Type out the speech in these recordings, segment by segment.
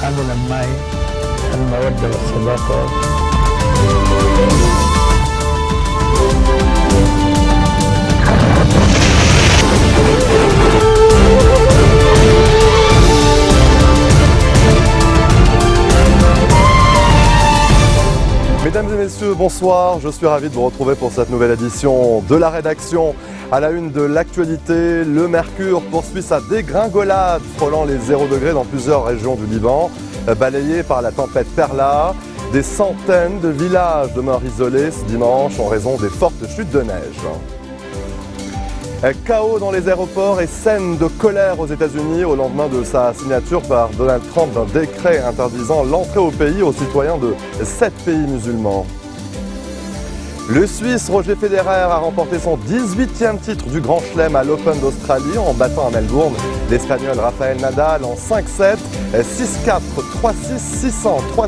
أبدا معي المودة والصداقة. Mesdames et messieurs, bonsoir. Je suis ravi de vous retrouver pour cette nouvelle édition de la rédaction. À la une de l'actualité, le mercure poursuit sa dégringolade, frôlant les 0 degrés dans plusieurs régions du Liban. Balayé par la tempête Perla, des centaines de villages demeurent isolés ce dimanche en raison des fortes chutes de neige. Chaos dans les aéroports et scène de colère aux États-Unis au lendemain de sa signature par Donald Trump d'un décret interdisant l'entrée au pays aux citoyens de 7 pays musulmans. Le Suisse Roger Federer a remporté son 18e titre du Grand Chelem à l'Open d'Australie en battant à Melbourne l'Espagnol Rafael Nadal en 5-7, 6-4, 3-6, 600, 3-6,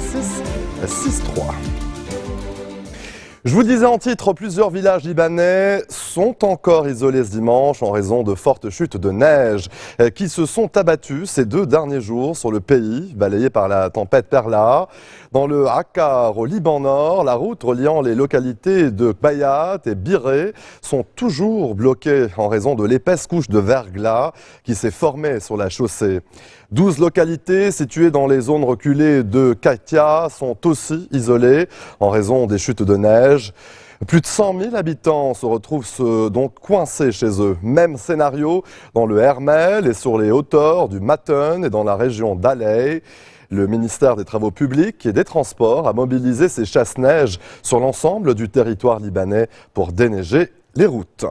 6-3. Je vous disais en titre, plusieurs villages libanais sont encore isolés ce dimanche en raison de fortes chutes de neige qui se sont abattues ces 2 derniers jours sur le pays, balayé par la tempête Perla. Dans le Akkar, au Liban Nord, la route reliant les localités de Bayat et Biré sont toujours bloquées en raison de l'épaisse couche de verglas qui s'est formée sur la chaussée. 12 localités situées dans les zones reculées de Katia sont aussi isolées en raison des chutes de neige. Plus de 100 000 habitants se retrouvent donc coincés chez eux. Même scénario dans le Hermel et sur les hauteurs du Matun et dans la région d'Aley. Le ministère des Travaux publics et des Transports a mobilisé ses chasse-neige sur l'ensemble du territoire libanais pour déneiger les routes.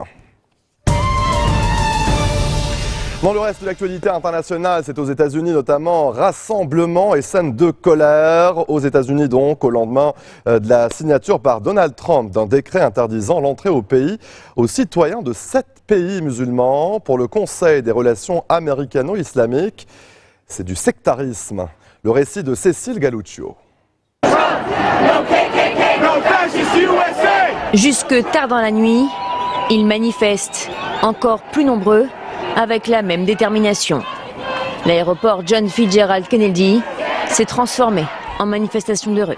Dans le reste de l'actualité internationale, c'est aux États-Unis notamment, rassemblement et scène de colère aux États-Unis donc au lendemain de la signature par Donald Trump d'un décret interdisant l'entrée au pays aux citoyens de 7 pays musulmans pour le Conseil des relations américano-islamiques. C'est du sectarisme. Le récit de Cécile Galluccio. Jusque tard dans la nuit, ils manifestent, encore plus nombreux, avec la même détermination. L'aéroport John Fitzgerald Kennedy s'est transformé en manifestation de rue.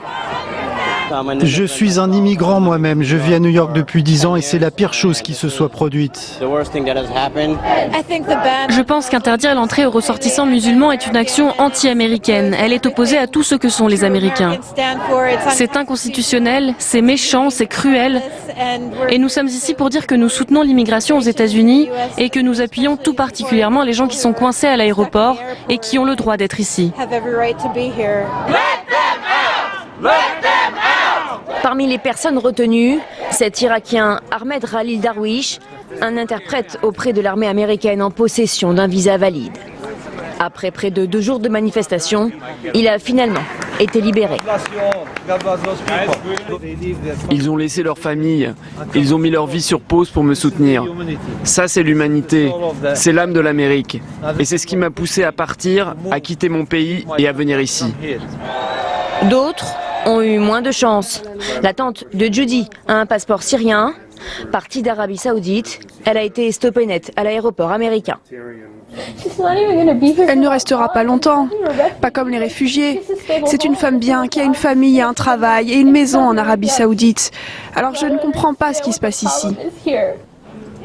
Je suis un immigrant moi-même, je vis à New York depuis 10 ans et c'est la pire chose qui se soit produite. Je pense qu'interdire l'entrée aux ressortissants musulmans est une action anti-américaine. Elle est opposée à tout ce que sont les Américains. C'est inconstitutionnel, c'est méchant, c'est cruel. Et nous sommes ici pour dire que nous soutenons l'immigration aux États-Unis et que nous appuyons tout particulièrement les gens qui sont coincés à l'aéroport et qui ont le droit d'être ici. Parmi les personnes retenues, cet Irakien Ahmed Khalil Darwish, un interprète auprès de l'armée américaine en possession d'un visa valide. Après près de 2 jours de manifestation, il a finalement été libéré. Ils ont laissé leur famille, ils ont mis leur vie sur pause pour me soutenir. Ça, c'est l'humanité, c'est l'âme de l'Amérique. Et c'est ce qui m'a poussé à partir, à quitter mon pays et à venir ici. D'autres ont eu moins de chance. La tante de Judy a un passeport syrien. Partie d'Arabie Saoudite, elle a été stoppée net à l'aéroport américain. Elle ne restera pas longtemps, pas comme les réfugiés. C'est une femme bien, qui a une famille, un travail et une maison en Arabie Saoudite. Alors je ne comprends pas ce qui se passe ici.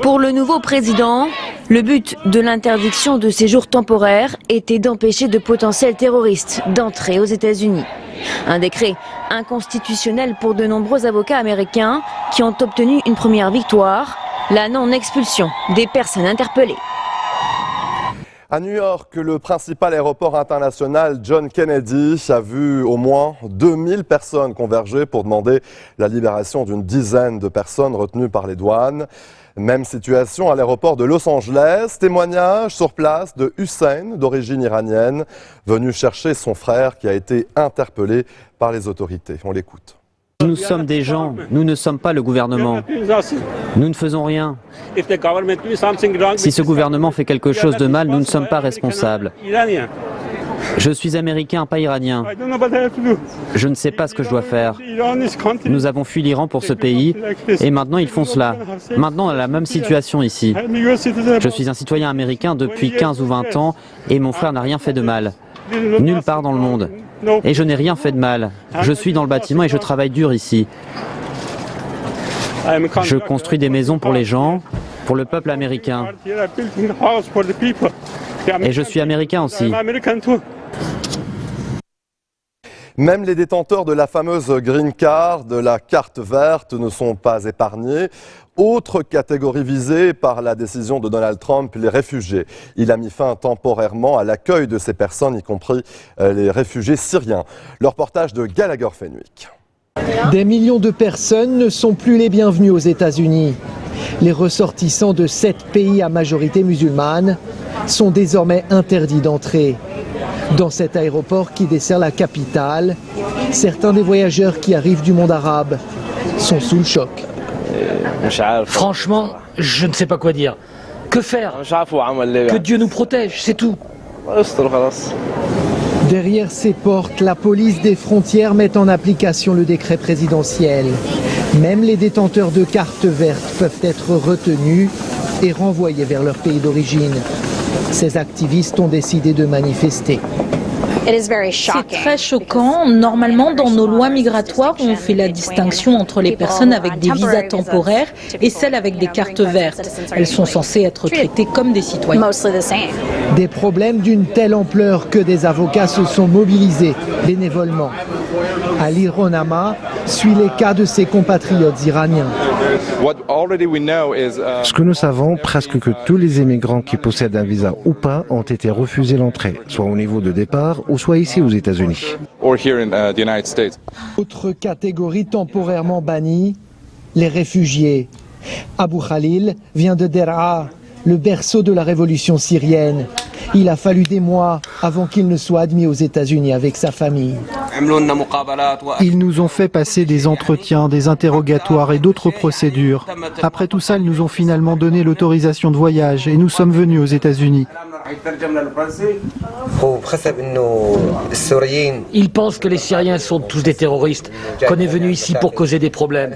Pour le nouveau président, le but de l'interdiction de séjour temporaire était d'empêcher de potentiels terroristes d'entrer aux États-Unis. Un décret inconstitutionnel pour de nombreux avocats américains qui ont obtenu une première victoire, la non-expulsion des personnes interpellées. À New York, le principal aéroport international John Kennedy a vu au moins 2000 personnes converger pour demander la libération d'une dizaine de personnes retenues par les douanes. Même situation à l'aéroport de Los Angeles. Témoignage sur place de Hussein, d'origine iranienne, venu chercher son frère qui a été interpellé par les autorités. On l'écoute. Nous sommes des gens, nous ne sommes pas le gouvernement. Nous ne faisons rien. Si ce gouvernement fait quelque chose de mal, nous ne sommes pas responsables. Je suis américain, pas iranien. Je ne sais pas ce que je dois faire. Nous avons fui l'Iran pour ce pays et maintenant ils font cela. Maintenant on a la même situation ici. Je suis un citoyen américain depuis 15 ou 20 ans et mon frère n'a rien fait de mal. Nulle part dans le monde. Et je n'ai rien fait de mal. Je suis dans le bâtiment et je travaille dur ici. Je construis des maisons pour les gens, pour le peuple américain. Et je suis américain aussi. Même les détenteurs de la fameuse Green Card, de la carte verte, ne sont pas épargnés. Autre catégorie visée par la décision de Donald Trump, les réfugiés. Il a mis fin temporairement à l'accueil de ces personnes, y compris les réfugiés syriens. Le reportage de Gallagher Fenwick. Des millions de personnes ne sont plus les bienvenus aux États-Unis. Les ressortissants de 7 pays à majorité musulmane sont désormais interdits d'entrer. Dans cet aéroport qui dessert la capitale, certains des voyageurs qui arrivent du monde arabe sont sous le choc. Franchement, je ne sais pas quoi dire. Que faire? Que Dieu nous protège, c'est tout. Derrière ces portes, la police des frontières met en application le décret présidentiel. Même les détenteurs de cartes vertes peuvent être retenus et renvoyés vers leur pays d'origine. Ces activistes ont décidé de manifester. C'est très choquant. Normalement, dans nos lois migratoires, on fait la distinction entre les personnes avec des visas temporaires et celles avec des cartes vertes. Elles sont censées être traitées comme des citoyens. Des problèmes d'une telle ampleur que des avocats se sont mobilisés bénévolement. Ali Ronama suit les cas de ses compatriotes iraniens. Ce que nous savons, presque que tous les immigrants qui possèdent un visa ou pas ont été refusés l'entrée, soit au niveau de départ ou soit ici aux États-Unis. Autre catégorie temporairement bannie, les réfugiés. Abu Khalil vient de Deraa, le berceau de la révolution syrienne. Il a fallu des mois avant qu'il ne soit admis aux États-Unis avec sa famille. Ils nous ont fait passer des entretiens, des interrogatoires et d'autres procédures. Après tout ça, ils nous ont finalement donné l'autorisation de voyage et nous sommes venus aux États-Unis. Ils pensent que les Syriens sont tous des terroristes, qu'on est venu ici pour causer des problèmes.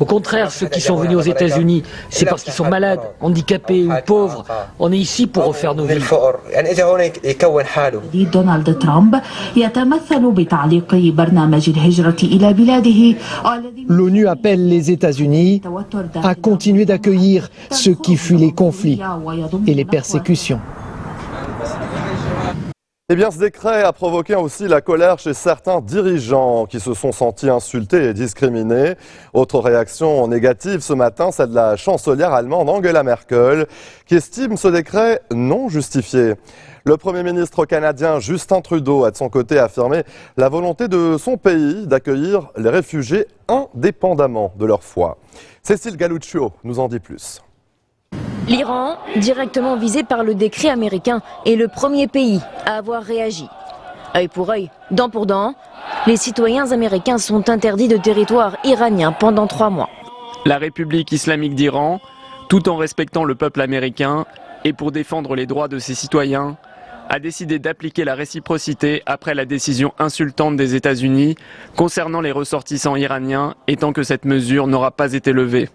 Au contraire, ceux qui sont venus aux États-Unis, c'est parce qu'ils sont malades, handicapés ou pauvres. On est ici pour refaire nos vies. دونالد ترامب يتمثل بتعليق برنامج الهجرة إلى بلاده. L'ONU appelle les États-Unis à continuer d'accueillir ceux qui fuient les conflits et les persécutions. Eh bien, ce décret a provoqué aussi la colère chez certains dirigeants qui se sont sentis insultés et discriminés. Autre réaction négative ce matin, celle de la chancelière allemande Angela Merkel, qui estime ce décret non justifié. Le Premier ministre canadien Justin Trudeau a de son côté affirmé la volonté de son pays d'accueillir les réfugiés indépendamment de leur foi. Cécile Galluccio nous en dit plus. L'Iran, directement visé par le décret américain, est le premier pays à avoir réagi. Œil pour œil, dent pour dent, les citoyens américains sont interdits de territoire iranien pendant 3 mois. La République islamique d'Iran, tout en respectant le peuple américain et pour défendre les droits de ses citoyens, a décidé d'appliquer la réciprocité après la décision insultante des États-Unis concernant les ressortissants iraniens et tant que cette mesure n'aura pas été levée.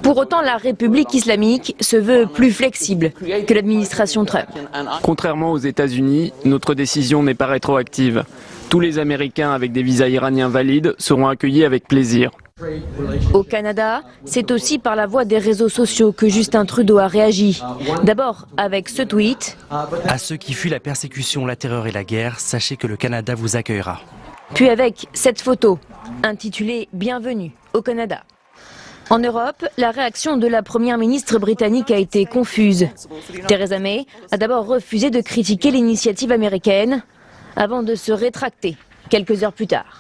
Pour autant, la République islamique se veut plus flexible que l'administration Trump. Contrairement aux États-Unis, notre décision n'est pas rétroactive. Tous les Américains avec des visas iraniens valides seront accueillis avec plaisir. Au Canada, c'est aussi par la voie des réseaux sociaux que Justin Trudeau a réagi. D'abord avec ce tweet. À ceux qui fuient la persécution, la terreur et la guerre, sachez que le Canada vous accueillera. Puis avec cette photo, intitulée « Bienvenue au Canada ». En Europe, la réaction de la première ministre britannique a été confuse. Theresa May a d'abord refusé de critiquer l'initiative américaine avant de se rétracter quelques heures plus tard.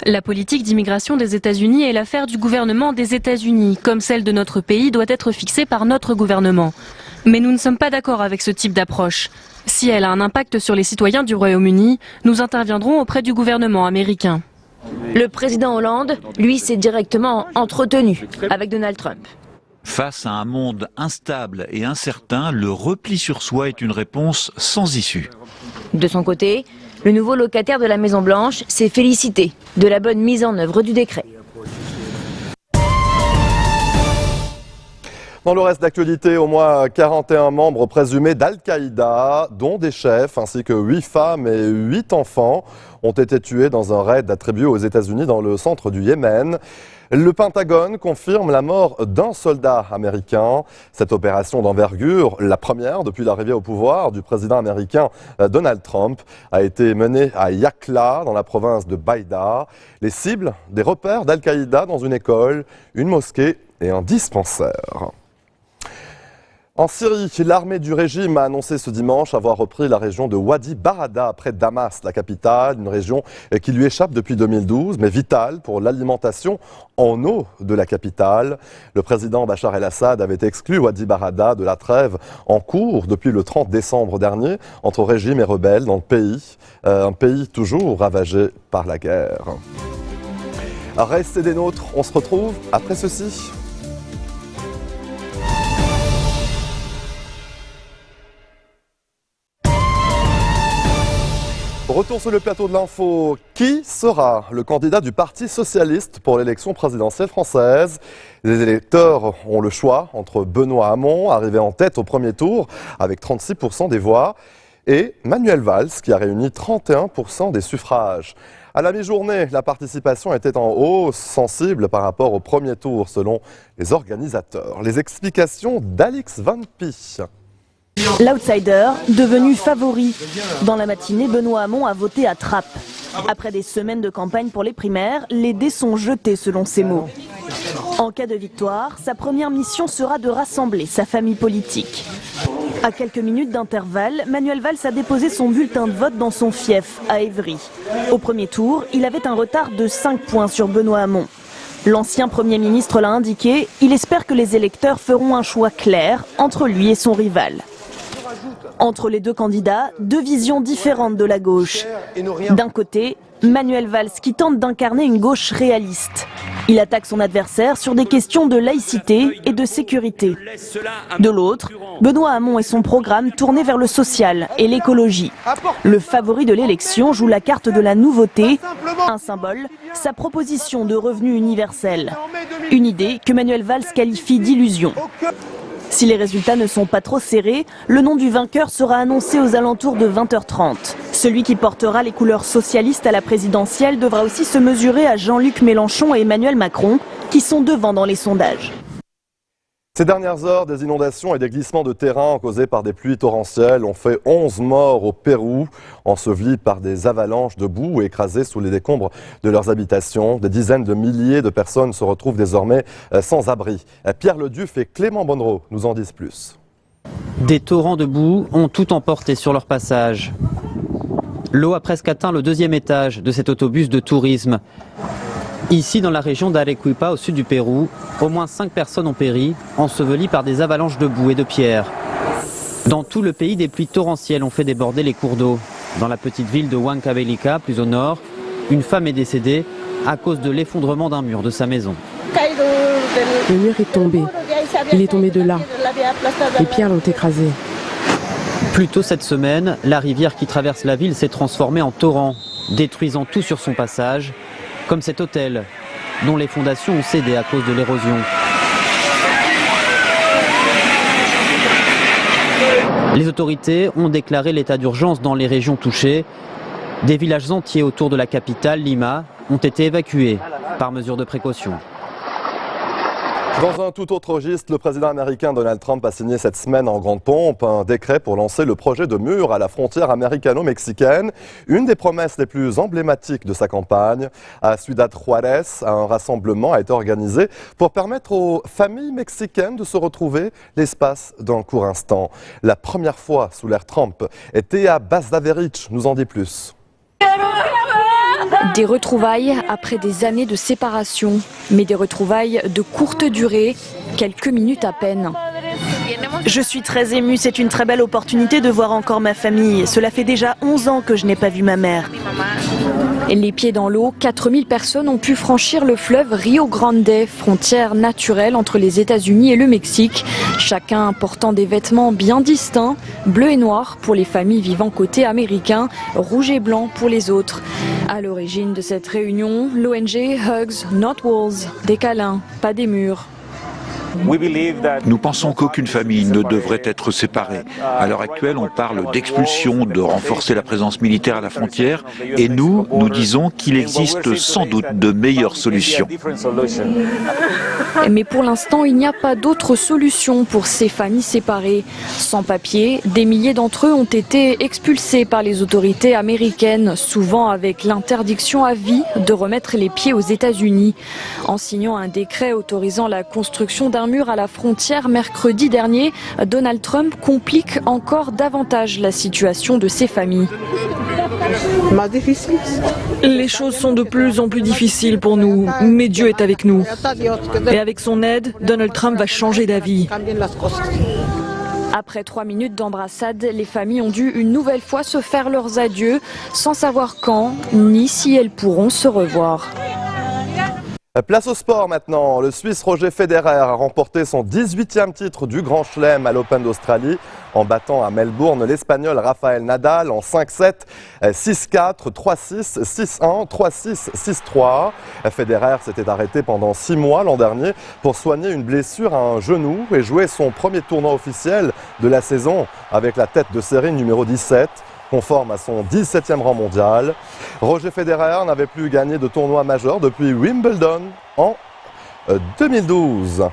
La politique d'immigration des États-Unis est l'affaire du gouvernement des États-Unis, comme celle de notre pays doit être fixée par notre gouvernement. Mais nous ne sommes pas d'accord avec ce type d'approche. Si elle a un impact sur les citoyens du Royaume-Uni, nous interviendrons auprès du gouvernement américain. Le président Hollande, lui, s'est directement entretenu avec Donald Trump. Face à un monde instable et incertain, le repli sur soi est une réponse sans issue. De son côté, le nouveau locataire de la Maison-Blanche s'est félicité de la bonne mise en œuvre du décret. Dans le reste d'actualité, au moins 41 membres présumés d'Al-Qaïda, dont des chefs, ainsi que 8 femmes et 8 enfants, ont été tués dans un raid attribué aux États-Unis dans le centre du Yémen. Le Pentagone confirme la mort d'un soldat américain. Cette opération d'envergure, la première depuis l'arrivée au pouvoir du président américain Donald Trump, a été menée à Yakla, dans la province de Bayda. Les cibles, des repères d'Al-Qaïda dans une école, une mosquée et un dispensaire. En Syrie, l'armée du régime a annoncé ce dimanche avoir repris la région de Wadi Barada, près de Damas, la capitale, une région qui lui échappe depuis 2012, mais vitale pour l'alimentation en eau de la capitale. Le président Bachar el-Assad avait exclu Wadi Barada de la trêve en cours depuis le 30 décembre dernier entre régime et rebelles dans le pays, un pays toujours ravagé par la guerre. Restez des nôtres, on se retrouve après ceci. Retour sur le plateau de l'info. Qui sera le candidat du Parti socialiste pour l'élection présidentielle française? Les électeurs ont le choix entre Benoît Hamon, arrivé en tête au premier tour avec 36% des voix, et Manuel Valls, qui a réuni 31% des suffrages. À la mi-journée, la participation était en hausse sensible par rapport au premier tour, selon les organisateurs. Les explications d'Alix Van Pie. L'outsider, devenu favori. Dans la matinée, Benoît Hamon a voté à Trappes. Après des semaines de campagne pour les primaires, les dés sont jetés selon ses mots. En cas de victoire, sa première mission sera de rassembler sa famille politique. À quelques minutes d'intervalle, Manuel Valls a déposé son bulletin de vote dans son fief, à Évry. Au premier tour, il avait un retard de 5 points sur Benoît Hamon. L'ancien Premier ministre l'a indiqué, il espère que les électeurs feront un choix clair entre lui et son rival. Entre les deux candidats, deux visions différentes de la gauche. D'un côté, Manuel Valls qui tente d'incarner une gauche réaliste. Il attaque son adversaire sur des questions de laïcité et de sécurité. De l'autre, Benoît Hamon et son programme tourné vers le social et l'écologie. Le favori de l'élection joue la carte de la nouveauté, un symbole, sa proposition de revenu universel. Une idée que Manuel Valls qualifie d'illusion. Si les résultats ne sont pas trop serrés, le nom du vainqueur sera annoncé aux alentours de 20h30. Celui qui portera les couleurs socialistes à la présidentielle devra aussi se mesurer à Jean-Luc Mélenchon et Emmanuel Macron, qui sont devant dans les sondages. Ces dernières heures, des inondations et des glissements de terrain causés par des pluies torrentielles ont fait 11 morts au Pérou, ensevelis par des avalanches de boue et écrasés sous les décombres de leurs habitations. Des dizaines de milliers de personnes se retrouvent désormais sans abri. Pierre Leduf et Clément Bonnereau nous en disent plus. Des torrents de boue ont tout emporté sur leur passage. L'eau a presque atteint le 2e étage de cet autobus de tourisme. Ici, dans la région d'Arequipa, au sud du Pérou, au moins 5 personnes ont péri, ensevelies par des avalanches de boue et de pierres. Dans tout le pays, des pluies torrentielles ont fait déborder les cours d'eau. Dans la petite ville de Huancavelica, plus au nord, une femme est décédée à cause de l'effondrement d'un mur de sa maison. Le mur est tombé. Il est tombé de là. Les pierres l'ont écrasé. Plus tôt cette semaine, la rivière qui traverse la ville s'est transformée en torrent, détruisant tout sur son passage, comme cet hôtel, dont les fondations ont cédé à cause de l'érosion. Les autorités ont déclaré l'état d'urgence dans les régions touchées. Des villages entiers autour de la capitale, Lima, ont été évacués par mesure de précaution. Dans un tout autre registre, le président américain Donald Trump a signé cette semaine en grande pompe un décret pour lancer le projet de mur à la frontière américano-mexicaine, une des promesses les plus emblématiques de sa campagne. À Ciudad Juárez, un rassemblement a été organisé pour permettre aux familles mexicaines de se retrouver l'espace d'un court instant. La première fois sous l'ère Trump était à Bastaverich, nous en dit plus. Des retrouvailles après des années de séparation, mais des retrouvailles de courte durée, quelques minutes à peine. Je suis très émue, c'est une très belle opportunité de voir encore ma famille. Cela fait déjà 11 ans que je n'ai pas vu ma mère. Les pieds dans l'eau, 4000 personnes ont pu franchir le fleuve Rio Grande, frontière naturelle entre les États-Unis et le Mexique. Chacun portant des vêtements bien distincts, bleu et noir pour les familles vivant côté américain, rouge et blanc pour les autres. À l'origine de cette réunion, l'ONG Hugs Not Walls, des câlins, pas des murs. Nous pensons qu'aucune famille ne devrait être séparée. À l'heure actuelle, on parle d'expulsion, de renforcer la présence militaire à la frontière, et nous disons qu'il existe sans doute de meilleures solutions. Mais pour l'instant, il n'y a pas d'autre solution pour ces familles séparées. Sans papier, des milliers d'entre eux ont été expulsés par les autorités américaines, souvent avec l'interdiction à vie de remettre les pieds aux États-Unis. En signant un décret autorisant la construction d'un mur à la frontière mercredi dernier, Donald Trump complique encore davantage la situation de ces familles. Les choses sont de plus en plus difficiles pour nous, mais Dieu est avec nous. Et avec son aide, Donald Trump va changer d'avis. Après 3 minutes d'embrassade, les familles ont dû une nouvelle fois se faire leurs adieux, sans savoir quand, ni si elles pourront se revoir. Place au sport maintenant. Le Suisse Roger Federer a remporté son 18e titre du Grand Chelem à l'Open d'Australie en battant à Melbourne l'Espagnol Rafael Nadal en 5-7, 6-4, 3-6, 6-1, 3-6, 6-3. Federer s'était arrêté pendant 6 mois l'an dernier pour soigner une blessure à un genou et jouer son premier tournoi officiel de la saison avec la tête de série numéro 17. Conforme à son 17e rang mondial. Roger Federer n'avait plus gagné de tournoi majeur depuis Wimbledon en 2012.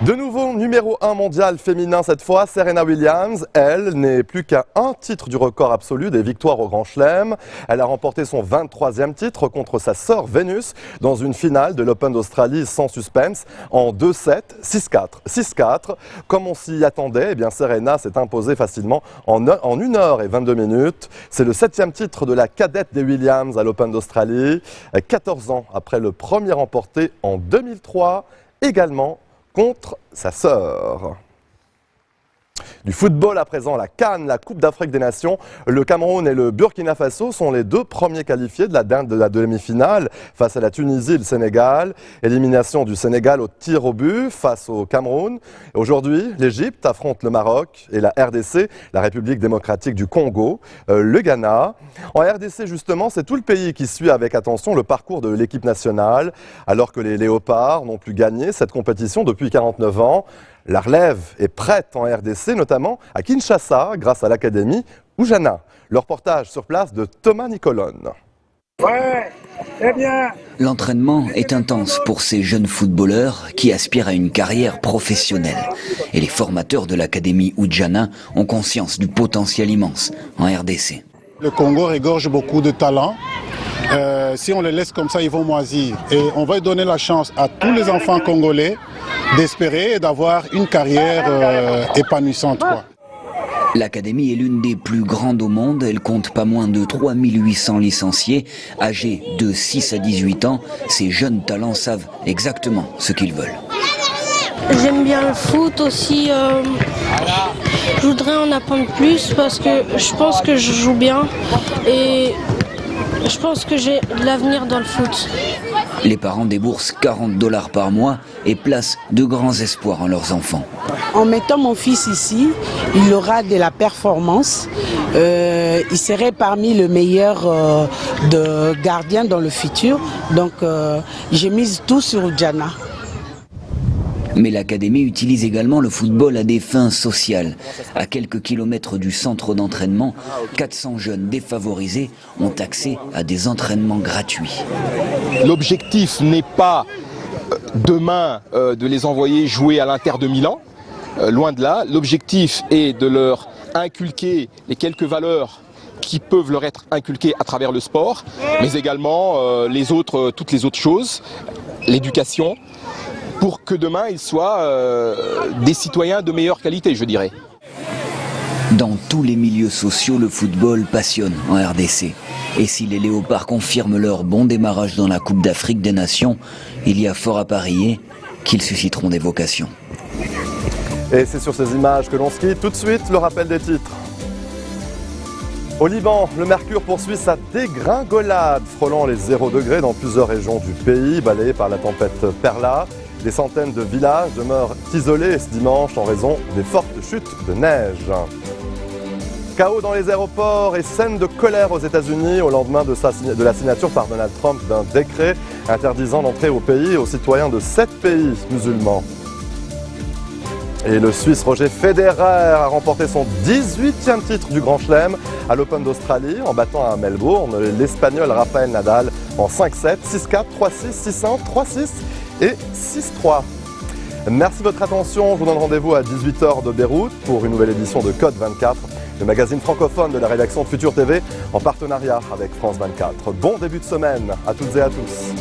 De nouveau numéro 1 mondial féminin cette fois, Serena Williams, elle, n'est plus qu'à un titre du record absolu des victoires au Grand Chelem. Elle a remporté son 23e titre contre sa sœur Vénus dans une finale de l'Open d'Australie sans suspense en 2-7, 6-4, 6-4. Comme on s'y attendait, eh bien Serena s'est imposée facilement en 1h22 minutes. C'est le 7e titre de la cadette des Williams à l'Open d'Australie, 14 ans après le premier remporté en 2003, également contre sa sœur. Du football à présent, la CAN, la Coupe d'Afrique des Nations. Le Cameroun et le Burkina Faso sont les 2 premiers qualifiés de la demi-finale face à la Tunisie et le Sénégal. Élimination du Sénégal au tir au but face au Cameroun. Aujourd'hui, l'Égypte affronte le Maroc et la RDC, la République démocratique du Congo, le Ghana. En RDC, justement, c'est tout le pays qui suit avec attention le parcours de l'équipe nationale, alors que les Léopards n'ont plus gagné cette compétition depuis 49 ans. La relève est prête en RDC, notamment à Kinshasa, grâce à l'Académie Oujana. Le reportage sur place de Thomas Nicolone. L'entraînement est intense pour ces jeunes footballeurs qui aspirent à une carrière professionnelle. Et les formateurs de l'Académie Oujana ont conscience du potentiel immense en RDC. Le Congo regorge beaucoup de talents. Si on les laisse comme ça, ils vont moisir. Et on va donner la chance à tous les enfants congolais d'espérer et d'avoir une carrière épanouissante, quoi. L'Académie est l'une des plus grandes au monde. Elle compte pas moins de 3800 licenciés. Âgés de 6 à 18 ans, ces jeunes talents savent exactement ce qu'ils veulent. J'aime bien le foot aussi. Je voudrais en apprendre plus parce que je pense que je joue bien et je pense que j'ai de l'avenir dans le foot. Les parents déboursent $40 par mois et placent de grands espoirs en leurs enfants. En mettant mon fils ici, il aura de la performance. Il serait parmi les meilleurs de gardiens dans le futur. Donc j'ai mis tout sur Oujana. Mais l'Académie utilise également le football à des fins sociales. À quelques kilomètres du centre d'entraînement, 400 jeunes défavorisés ont accès à des entraînements gratuits. L'objectif n'est pas demain de les envoyer jouer à l'Inter de Milan, loin de là. L'objectif est de leur inculquer les quelques valeurs qui peuvent leur être inculquées à travers le sport, mais également toutes les autres choses, l'éducation, pour que demain ils soient des citoyens de meilleure qualité, je dirais. Dans tous les milieux sociaux, le football passionne en RDC. Et si les Léopards confirment leur bon démarrage dans la Coupe d'Afrique des Nations, il y a fort à parier qu'ils susciteront des vocations. Et c'est sur ces images que l'on se quitte. Tout de suite, le rappel des titres. Au Liban, le mercure poursuit sa dégringolade, frôlant les 0 degrés dans plusieurs régions du pays, balayées par la tempête Perla. Des centaines de villages demeurent isolés ce dimanche en raison des fortes chutes de neige. Chaos dans les aéroports et scène de colère aux États-Unis au lendemain de la signature par Donald Trump d'un décret interdisant l'entrée au pays aux citoyens de 7 pays musulmans. Et le Suisse Roger Federer a remporté son 18e titre du Grand Chelem à l'Open d'Australie en battant à Melbourne l'Espagnol Rafael Nadal en 5-7, 6-4, 3-6, 6-1, 3-6 et 6-3. Merci de votre attention, je vous donne rendez-vous à 18h de Beyrouth pour une nouvelle édition de Code 24, le magazine francophone de la rédaction de Futur TV en partenariat avec France 24. Bon début de semaine à toutes et à tous.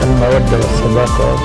المودة والصداقة